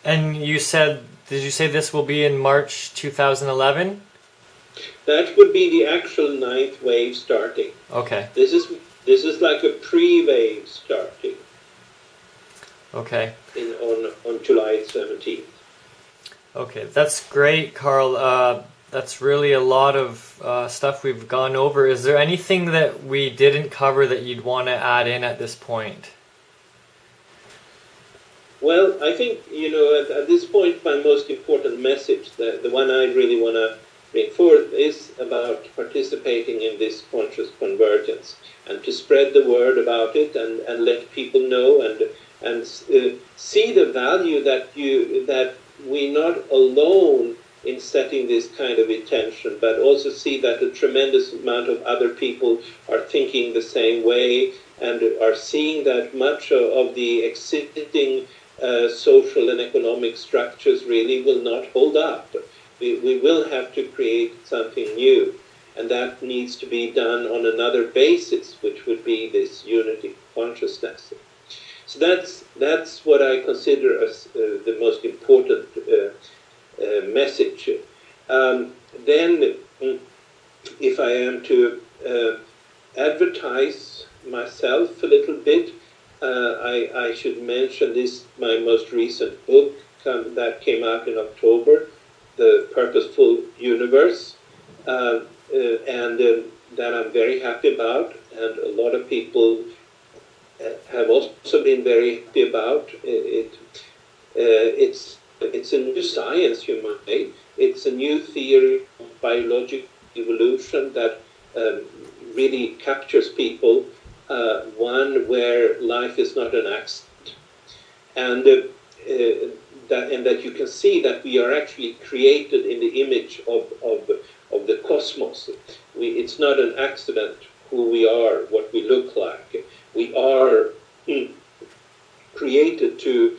And you said, did you say this will be in March 2011? That would be the actual 9th wave starting. Okay. This is like a pre-wave starting. Okay. On July 17th. Okay, that's great, Carl. That's really a lot of stuff we've gone over. Is there anything that we didn't cover that you'd want to add in at this point? Well, I think, at this point, my most important message, the one I really want to bring forth, is about participating in this conscious convergence and to spread the word about it and let people know and see the value that we're not alone in setting this kind of intention, but also see that a tremendous amount of other people are thinking the same way and are seeing that much of the existing social and economic structures really will not hold up. We will have to create something new, and that needs to be done on another basis, which would be this unity consciousness. So that's what I consider as the most important message. Then, if I am to advertise myself a little bit, I should mention this, my most recent book that came out in October, The Purposeful Universe, and that I'm very happy about, and a lot of people have also been very happy about it. It's a new science, you might say. It's a new theory of biological evolution that really captures people, one where life is not an accident, and that you can see that we are actually created in the image of the cosmos. It's not an accident who we are, what we look like. We are created to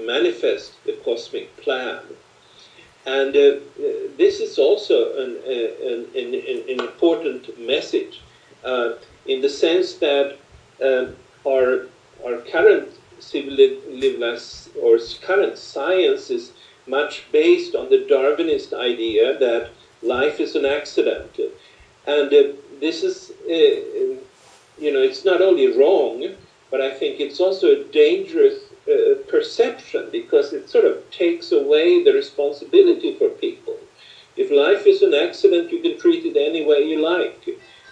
manifest the cosmic plan. And this is also an important message in the sense that our current current science is much based on the Darwinist idea that life is an accident. And this is, it's not only wrong, but I think it's also a dangerous perception, because it sort of takes away the responsibility for people. If life is an accident, you can treat it any way you like.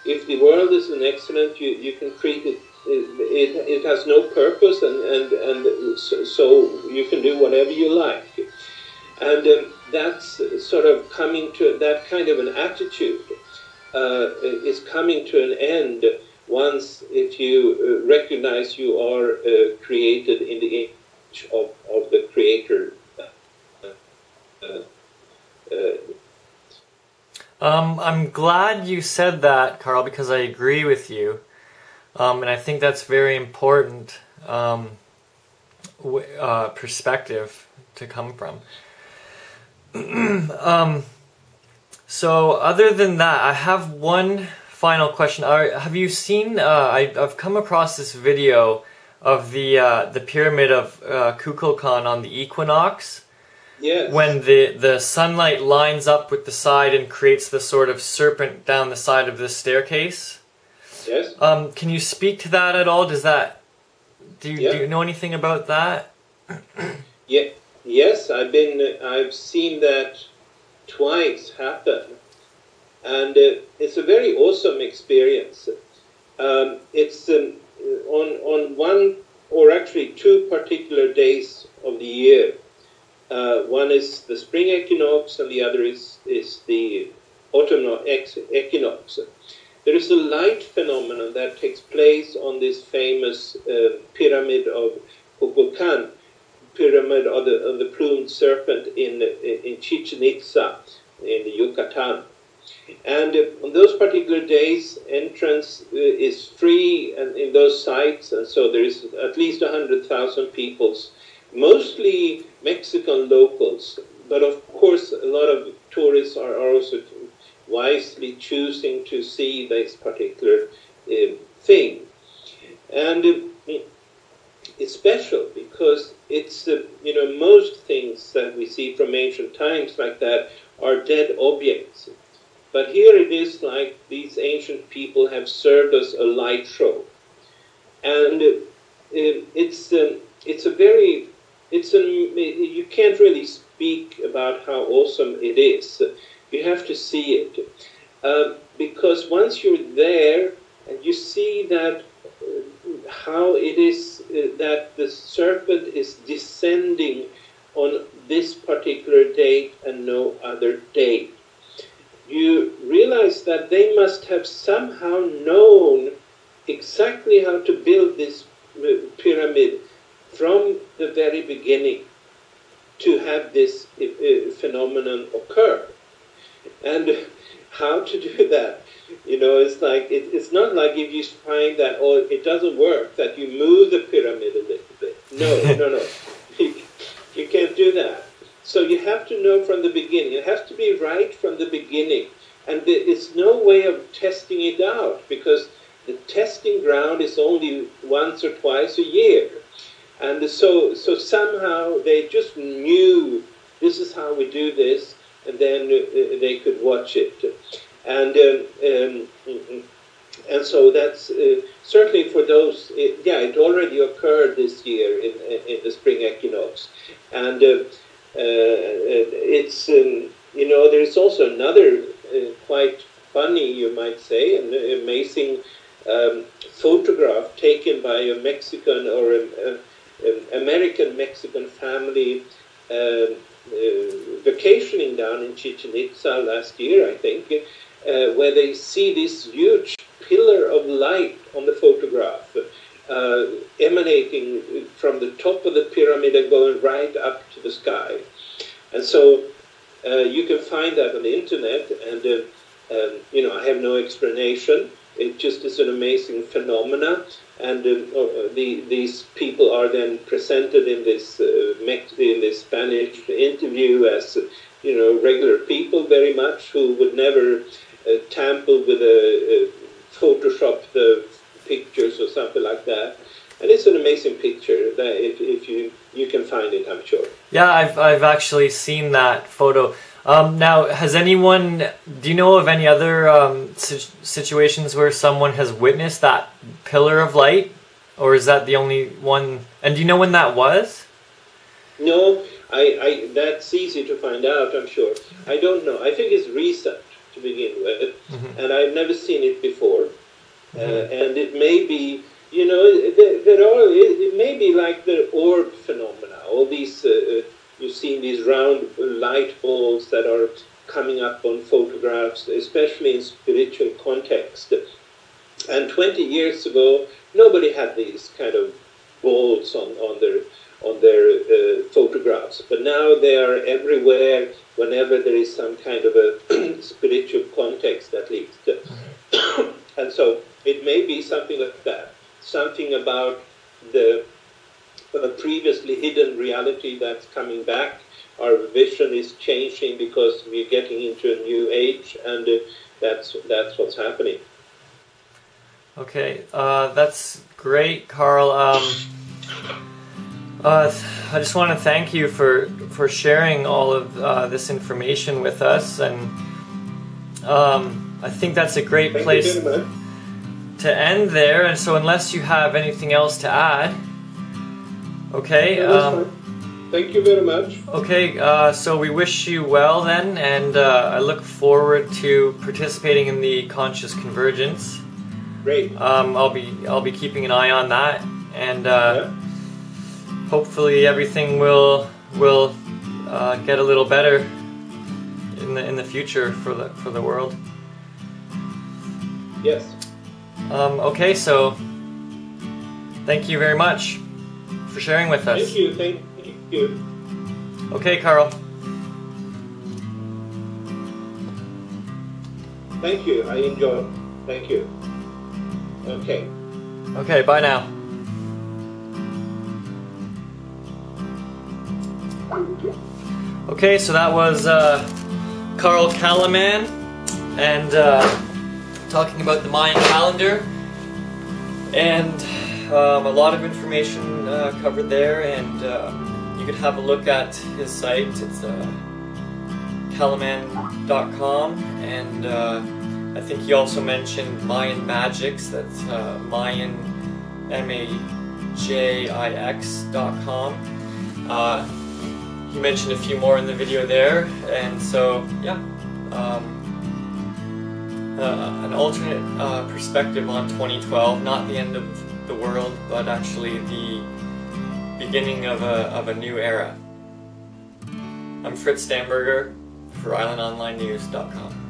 If the world is an accident, you can treat it. It has no purpose, and so you can do whatever you like. And that's sort of coming to that kind of an attitude is coming to an end once, if you recognize you are created in the image of the Creator. I'm glad you said that, Carl, because I agree with you. And I think that's very important perspective to come from. So other than that, I have one final question. Have you seen, I've come across this video of the pyramid of Kukulkan on the equinox. Yes. When the sunlight lines up with the side and creates the sort of serpent down the side of the staircase. Yes. Can you speak to that at all? Do you know anything about that? Yeah. Yes, I've seen that twice happen, and it's a very awesome experience. It's on one or actually two particular days of the year. One is the spring equinox, and the other is the autumnal equinox. There is a light phenomenon that takes place on this famous pyramid of Kukulkan, pyramid of the plumed serpent in Chichen Itza, in the Yucatan. And on those particular days, entrance is free and in those sites, and so there is at least 100,000 people, mostly Mexican locals, but of course a lot of tourists are also wisely choosing to see this particular thing. And is special because it's, you know, most things that we see from ancient times like that are dead objects. But here it is like these ancient people have served us a light show. And it's a very, you can't really speak about how awesome it is. You have to see it. Because once you're there and you see that how it is that the serpent is descending on this particular date and no other date, you realize that they must have somehow known exactly how to build this pyramid from the very beginning to have this phenomenon occur. And how to do that? You know, it's like it's not like if you find that, oh, it doesn't work, that you move the pyramid a little bit. No. You can't do that. So you have to know from the beginning. It has to be right from the beginning. And there is no way of testing it out, because the testing ground is only once or twice a year. And so somehow they just knew this is how we do this, and then they could watch it. And so that's certainly for those, it already occurred this year in the spring equinox. And it's, you know, there's also another quite funny, you might say, an amazing photograph taken by a Mexican or an American-Mexican family vacationing down in Chichen Itza last year, I think, where they see this huge pillar of light on the photograph emanating from the top of the pyramid and going right up to the sky. And so you can find that on the internet, and you know, I have no explanation. It just is an amazing phenomena, and these people are then presented in this Spanish interview as, you know, regular people very much who would never tamper with Photoshop the pictures or something like that. And it's an amazing picture that if you can find it, I'm sure. Yeah, I've actually seen that photo. Now, has anyone, do you know of any other situations where someone has witnessed that pillar of light? Or is that the only one? And do you know when that was? No, that's easy to find out, I'm sure. I don't know. I think it's recent to begin with, and I've never seen it before. And it may be, you know, it may be like the orb phenomena, all these, you've seen these round light balls that are coming up on photographs, especially in spiritual context. And 20 years ago, nobody had these kind of balls on their photographs. But now they are everywhere whenever there is some kind of a spiritual context, at least. And so it may be something like that, something about the previously hidden reality that's coming back. Our vision is changing because we're getting into a new age, and that's what's happening. Okay, that's great, Carl. I just want to thank you for sharing all of this information with us, and I think that's a great place to end there. And so, unless you have anything else to add, okay. Thank you very much. Okay, so we wish you well then, and I look forward to participating in the conscious convergence. Great. I'll be keeping an eye on that, and hopefully everything will get a little better in the future for the world. Yes. Okay, so thank you very much for sharing with us. Thank you. Okay, Carl. Thank you. I enjoyed. Thank you. Okay. Okay, bye now. Okay, so that was Johan Calleman, and talking about the Mayan calendar. And a lot of information covered there, and you could have a look at his site. It's calleman.com, and I think he also mentioned Mayan Magics. That's Mayan, MAJIX.com. He mentioned a few more in the video there, and so yeah, an alternate perspective on 2012, not the end of the world, but actually the beginning of a new era. I'm Fritz Stammberger for islandonlinenews.com.